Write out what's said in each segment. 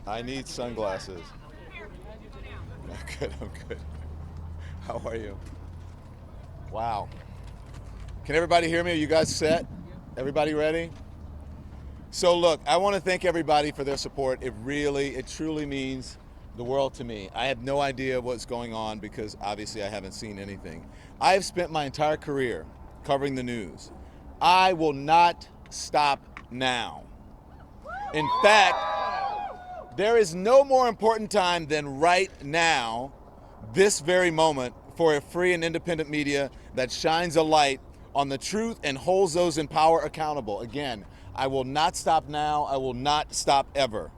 I need sunglasses. I'm good. I'm good. How are you? Wow. Can everybody hear me? Are you guys set? Everybody ready? So look, I want to thank everybody for their support. It truly means the world to me. I have no idea what's going on because obviously I haven't seen anything. I have spent my entire career covering the news. I will not stop now. In fact, there is no more important time than right now, this very moment, for a free and independent media that shines a light on the truth and holds those in power accountable. Again, I will not stop now. I will not stop ever.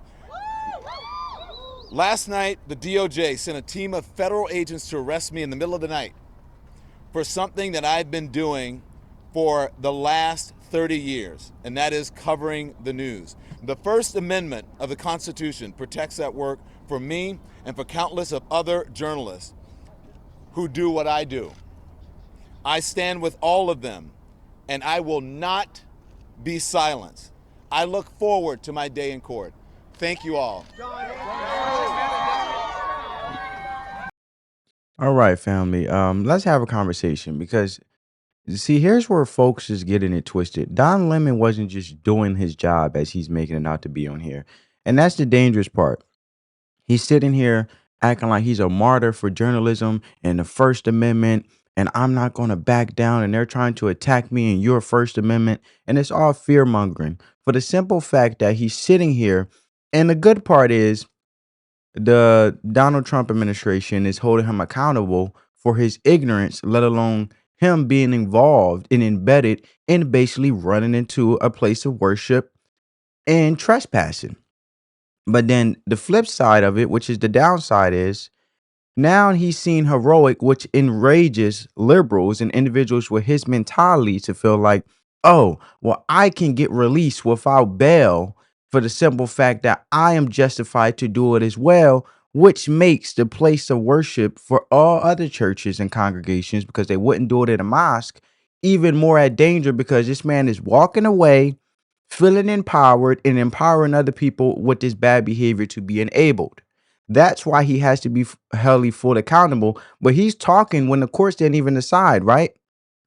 Last night, the DOJ sent a team of federal agents to arrest me in the middle of the night for something that I've been doing for the last 30 years, and that is covering the news. The First Amendment of the Constitution protects that work for me and for countless of other journalists who do what I do. I stand with all of them, and I will not be silenced. I look forward to my day in court. Thank you all. All right, family. Let's have a conversation because see, here's where folks is getting it twisted. Don Lemon wasn't just doing his job as he's making it out to be on here, and that's the dangerous part. He's sitting here acting like he's a martyr for journalism and the First Amendment, and I'm not going to back down. And they're trying to attack me and your First Amendment, and it's all fear mongering for the simple fact that he's sitting here. And the good part is the Donald Trump administration is holding him accountable for his ignorance, let alone him being involved and embedded in basically running into a place of worship and trespassing. But then the flip side of it, which is the downside, is now he's seen heroic, which enrages liberals and individuals with his mentality to feel like, oh, well, I can get released without bail for the simple fact that I am justified to do it as well, which makes the place of worship for all other churches and congregations, because they wouldn't do it at a mosque, even more at danger because this man is walking away, feeling empowered and empowering other people with this bad behavior to be enabled. That's why he has to be held full accountable. But he's talking when the courts didn't even decide, right?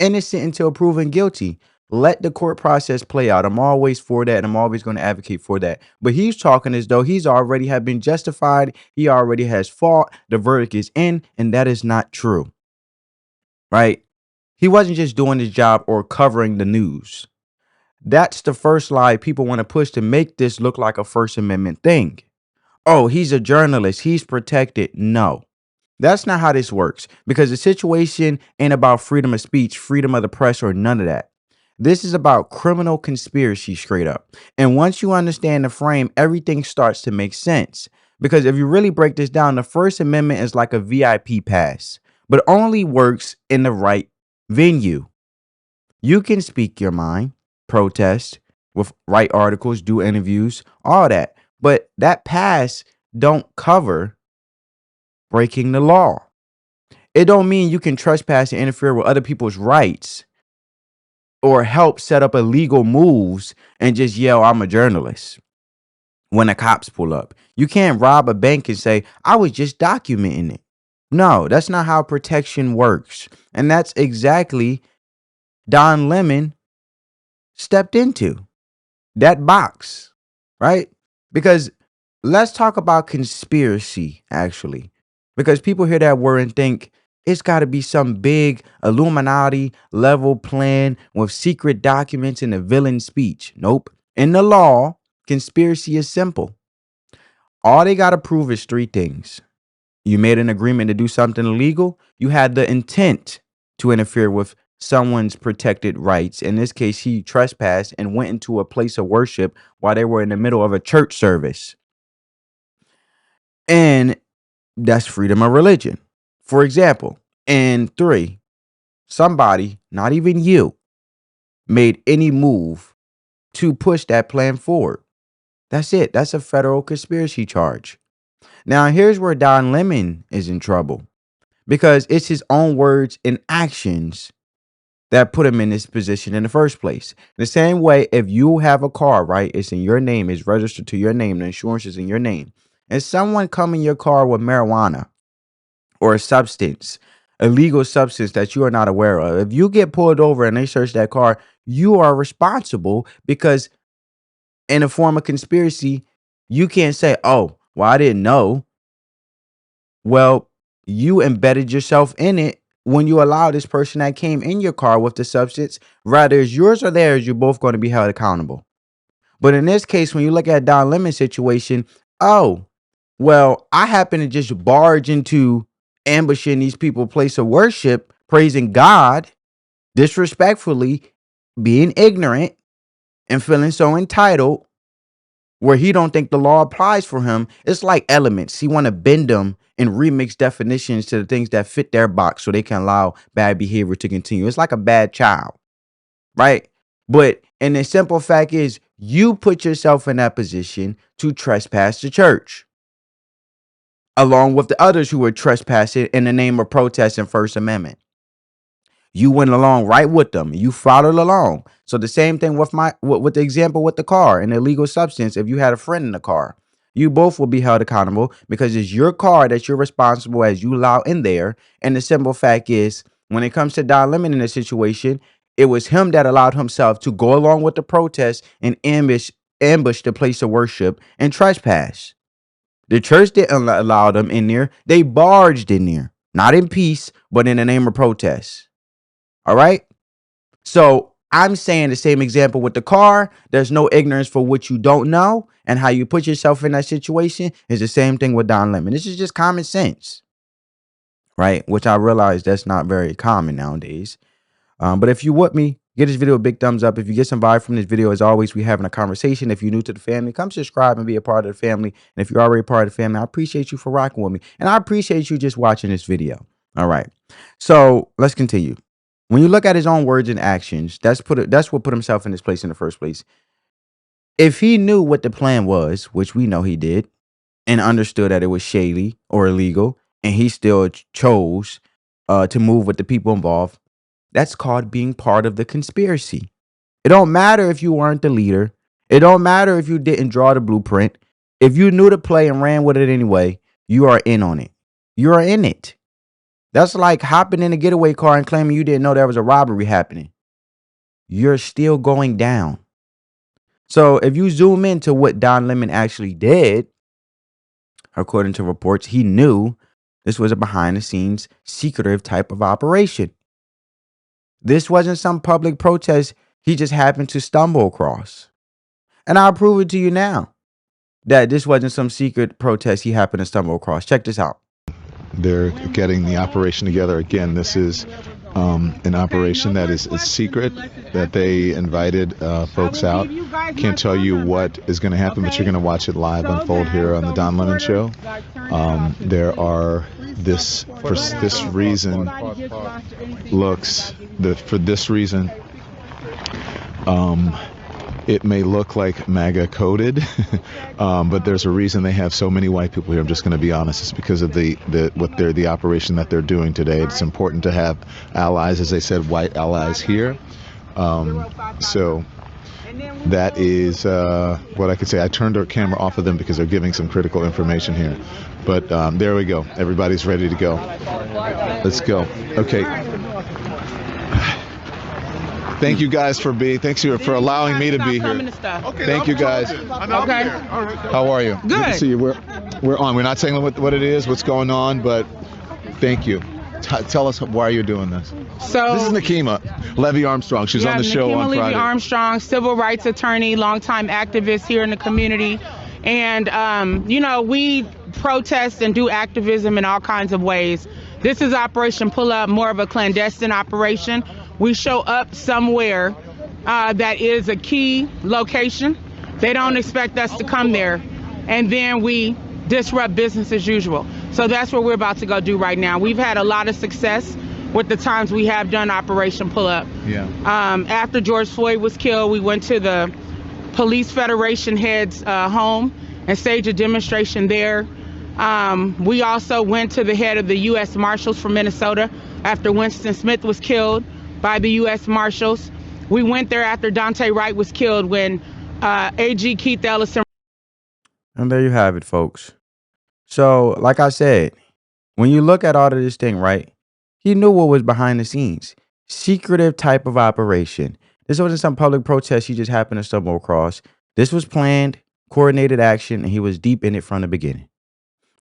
Innocent until proven guilty. Let the court process play out. I'm always for that, and I'm always going to advocate for that. But he's talking as though he's already have been justified. He already has fought. The verdict is in, and that is not true, right? He wasn't just doing his job or covering the news. That's the first lie people want to push to make this look like a First Amendment thing. Oh, he's a journalist. He's protected. No, that's not how this works because the situation ain't about freedom of speech, freedom of the press, or none of that. This is about criminal conspiracy straight up. And once you understand the frame, everything starts to make sense. Because if you really break this down, the First Amendment is like a VIP pass, but only works in the right venue. You can speak your mind, protest, with write articles, do interviews, all that. But that pass don't cover breaking the law. It don't mean you can trespass and interfere with other people's rights or help set up illegal moves and just yell, I'm a journalist when the cops pull up. You can't rob a bank and say, I was just documenting it. No, that's not how protection works. And that's exactly Don Lemon stepped into that box, right? Because let's talk about conspiracy, actually, because people hear that word and think it's got to be some big Illuminati level plan with secret documents and a villain speech. Nope. In the law, conspiracy is simple. All they got to prove is three things. You made an agreement to do something illegal. You had the intent to interfere with someone's protected rights. In this case, he trespassed and went into a place of worship while they were in the middle of a church service. And that's freedom of religion. For example, and three, somebody, not even you, made any move to push that plan forward. That's it. That's a federal conspiracy charge. Now, here's where Don Lemon is in trouble because it's his own words and actions that put him in this position in the first place. The same way, if you have a car, right, it's in your name, it's registered to your name, the insurance is in your name. and someone come in your car with marijuana or a substance, illegal substance that you are not aware of, if you get pulled over and they search that car, you are responsible because in a form of conspiracy, you can't say, oh, well, I didn't know. Well, you embedded yourself in it when you allow this person that came in your car with the substance, rather it's yours or theirs, you're both going to be held accountable. But in this case, when you look at Don Lemon's situation, oh, well, I happen to just barge into ambushing these people place of worship, praising God, disrespectfully, being ignorant, and feeling so entitled where he don't think the law applies for him. It's like elements. He want to bend them and remix definitions to the things that fit their box so they can allow bad behavior to continue. It's like a bad child, right? But and the simple fact is you put yourself in that position to trespass the church along with the others who were trespassing in the name of protest and First Amendment. You went along right with them. You followed along. So the same thing with with the example with the car and the illegal substance. If you had a friend in the car, you both will be held accountable because it's your car that you're responsible as you allow in there. And the simple fact is, when it comes to Don Lemon in this situation, it was him that allowed himself to go along with the protest and ambush the place of worship and trespass. The church didn't allow them in there. They barged in there, not in peace, but in the name of protest. All right. So I'm saying the same example with the car. There's no ignorance for what you don't know, and how you put yourself in that situation is the same thing with Don Lemon. This is just common sense, right? Which I realize that's not very common nowadays. But if you with me, give this video a big thumbs up. If you get some vibe from this video, as always, we having a conversation. If you're new to the family, come subscribe and be a part of the family. And if you're already part of the family, I appreciate you for rocking with me. And I appreciate you just watching this video. All right. So let's continue. When you look at his own words and actions, that's what put himself in this place in the first place. If he knew what the plan was, which we know he did, and understood that it was shady or illegal, and he still chose to move with the people involved, that's called being part of the conspiracy. It don't matter if you weren't the leader. It don't matter if you didn't draw the blueprint. If you knew the play and ran with it anyway, you are in on it. You are in it. That's like hopping in a getaway car and claiming you didn't know there was a robbery happening. You're still going down. So if you zoom into what Don Lemon actually did, according to reports, he knew this was a behind the scenes, secretive type of operation. This wasn't some public protest he just happened to stumble across. And I'll prove it to you now that this wasn't some secret protest he happened to stumble across. Check this out. They're getting the operation together. Again, this is an operation that is secret, that they invited folks out. Can't tell you what is going to happen, but you're going to watch it live unfold here on the Don Lemon Show. There are for this reason it may look like MAGA coded, but there's a reason they have so many white people here. I'm just going to be honest. It's because of the operation that they're doing today. It's important to have allies, as they said, white allies here. So that is what I could say. I turned our camera off of them because they're giving some critical information here. But there we go. Everybody's ready to go. Let's go. Okay. Thank you guys thanks for allowing me to be here. Okay, thank you guys. Okay. How are you? Good to see you. We're on. We're not saying what it is, what's going on, but thank you. Tell us why you're doing this. So this is Nakima Levy Armstrong. She's on the show Nakima on Friday. Levy Armstrong, civil rights attorney, longtime activist here in the community. And, we protest and do activism in all kinds of ways. This is Operation Pull Up, more of a clandestine operation. We show up somewhere that is a key location. They don't expect us to come there. And then we disrupt business as usual. So that's what we're about to go do right now. We've had a lot of success with the times we have done Operation Pull Up. Yeah. After George Floyd was killed, we went to the Police Federation head's home and staged a demonstration there. We also went to the head of the U.S. Marshals from Minnesota after Winston Smith was killed by the U.S. Marshals. We went there after Dante Wright was killed when AG Keith Ellison. And there you have it, folks. So, like I said, when you look at all of this thing, right? He knew what was behind the scenes. Secretive type of operation. This wasn't some public protest he just happened to stumble across. This was planned, coordinated action, and he was deep in it from the beginning.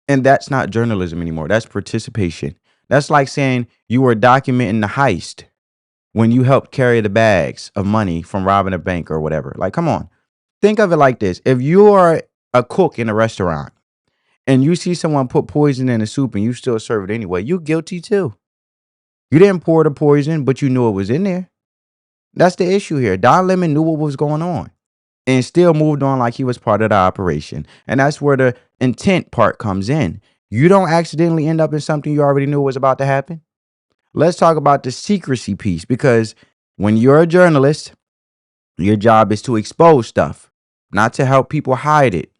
And that's not journalism anymore. That's participation. That's like saying you were documenting the heist when you helped carry the bags of money from robbing a bank or whatever. Like, come on. Think of it like this. If you are a cook in a restaurant and you see someone put poison in a soup and you still serve it anyway, you guilty too. You didn't pour the poison, but you knew it was in there. That's the issue here. Don Lemon knew what was going on and still moved on like he was part of the operation. And that's where the intent part comes in. You don't accidentally end up in something you already knew was about to happen. Let's talk about the secrecy piece, because when you're a journalist, your job is to expose stuff, not to help people hide it.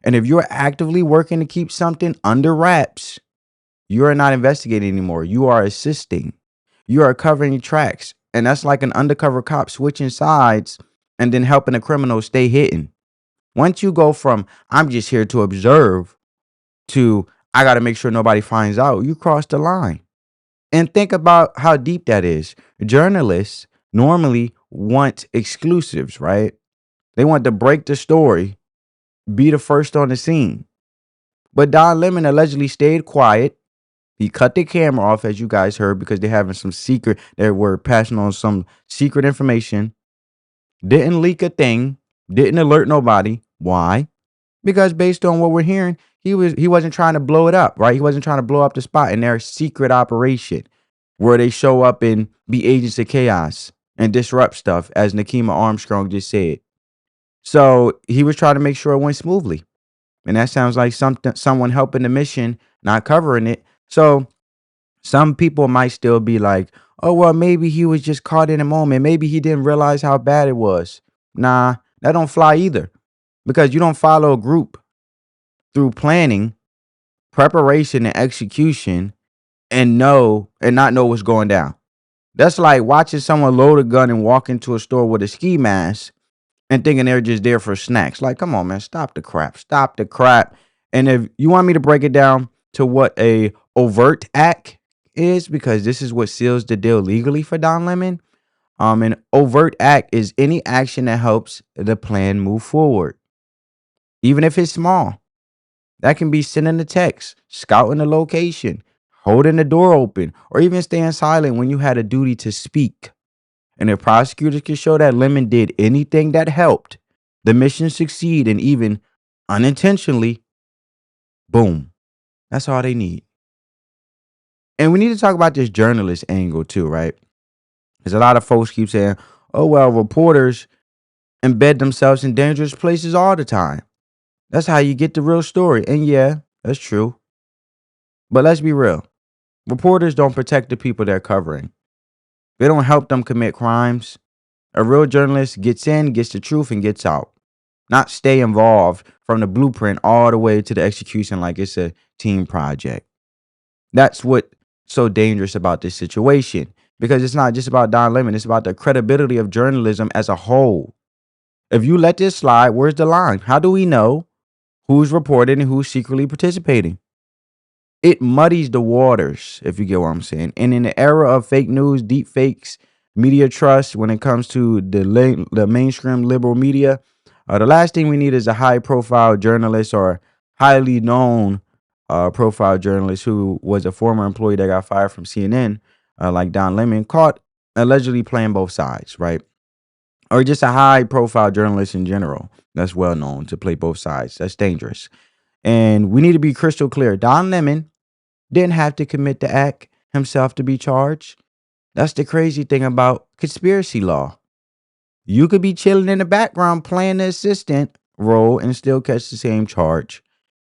And if you're actively working to keep something under wraps, you are not investigating anymore. You are assisting. You are covering tracks. And that's like an undercover cop switching sides and then helping a criminal stay hidden. Once you go from I'm just here to observe to I got to make sure nobody finds out, you cross the line. And think about how deep that is. Journalists normally want exclusives, right? They want to break the story, be the first on the scene. But Don Lemon allegedly stayed quiet. He cut the camera off, as you guys heard, because they're having some secret, they were passing on some secret information. Didn't leak a thing, didn't alert nobody. Why? Because based on what we're hearing, he wasn't trying to blow it up, right? He wasn't trying to blow up the spot in their secret operation where they show up and be agents of chaos and disrupt stuff, as Nakima Armstrong just said. So he was trying to make sure it went smoothly. And that sounds like someone helping the mission, not covering it. So some people might still be like, oh, well, maybe he was just caught in a moment. Maybe he didn't realize how bad it was. Nah, that don't fly either, because you don't follow a group through planning, preparation, and execution and not know what's going down. That's like watching someone load a gun and walk into a store with a ski mask and thinking they're just there for snacks. Like, come on, man, stop the crap. Stop the crap. And if you want me to break it down to what a overt act is, because this is what seals the deal legally for Don Lemon, an overt act is any action that helps the plan move forward, even if it's small. That can be sending a text, scouting the location, holding the door open, or even staying silent when you had a duty to speak. And if prosecutors can show that Lemon did anything that helped the mission succeed, and even unintentionally, boom, that's all they need. And we need to talk about this journalist angle too, right? Because a lot of folks keep saying, oh, well, reporters embed themselves in dangerous places all the time. That's how you get the real story. And yeah, that's true. But let's be real. Reporters don't protect the people they're covering. They don't help them commit crimes. A real journalist gets in, gets the truth, and gets out. Not stay involved from the blueprint all the way to the execution like it's a team project. That's what's so dangerous about this situation, because it's not just about Don Lemon. It's about the credibility of journalism as a whole. If you let this slide, where's the line? How do we know who's reporting and who's secretly participating? It muddies the waters, if you get what I'm saying. And in the era of fake news, deep fakes, media trust, when it comes to the mainstream liberal media, the last thing we need is a high-profile journalist or highly known profile journalist who was a former employee that got fired from CNN, like Don Lemon, caught allegedly playing both sides, right? Or just a high-profile journalist in general that's well known to play both sides. That's dangerous. And we need to be crystal clear. Don Lemon didn't have to commit the act himself to be charged. That's the crazy thing about conspiracy law. You could be chilling in the background playing the assistant role and still catch the same charge.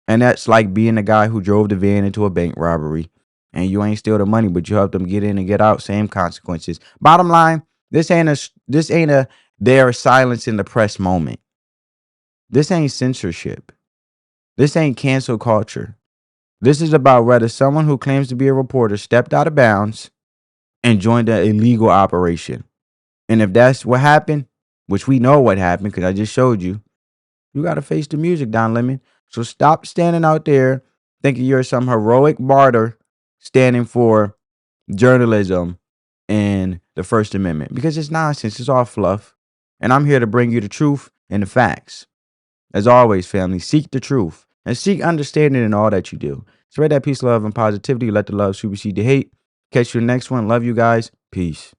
And that's like being the guy who drove the van into a bank robbery and you ain't steal the money, but you helped them get in and get out. Same consequences. Bottom line, this ain't a their silence in the press moment. This ain't censorship. This ain't cancel culture. This is about whether someone who claims to be a reporter stepped out of bounds and joined an illegal operation. And if that's what happened, which we know what happened because I just showed you, you got to face the music, Don Lemon. So stop standing out there thinking you're some heroic martyr standing for journalism and the First Amendment, because it's nonsense. It's all fluff. And I'm here to bring you the truth and the facts. As always, family, seek the truth and seek understanding in all that you do. Spread that peace, love, and positivity. Let the love supersede the hate. Catch you in the next one. Love you guys. Peace.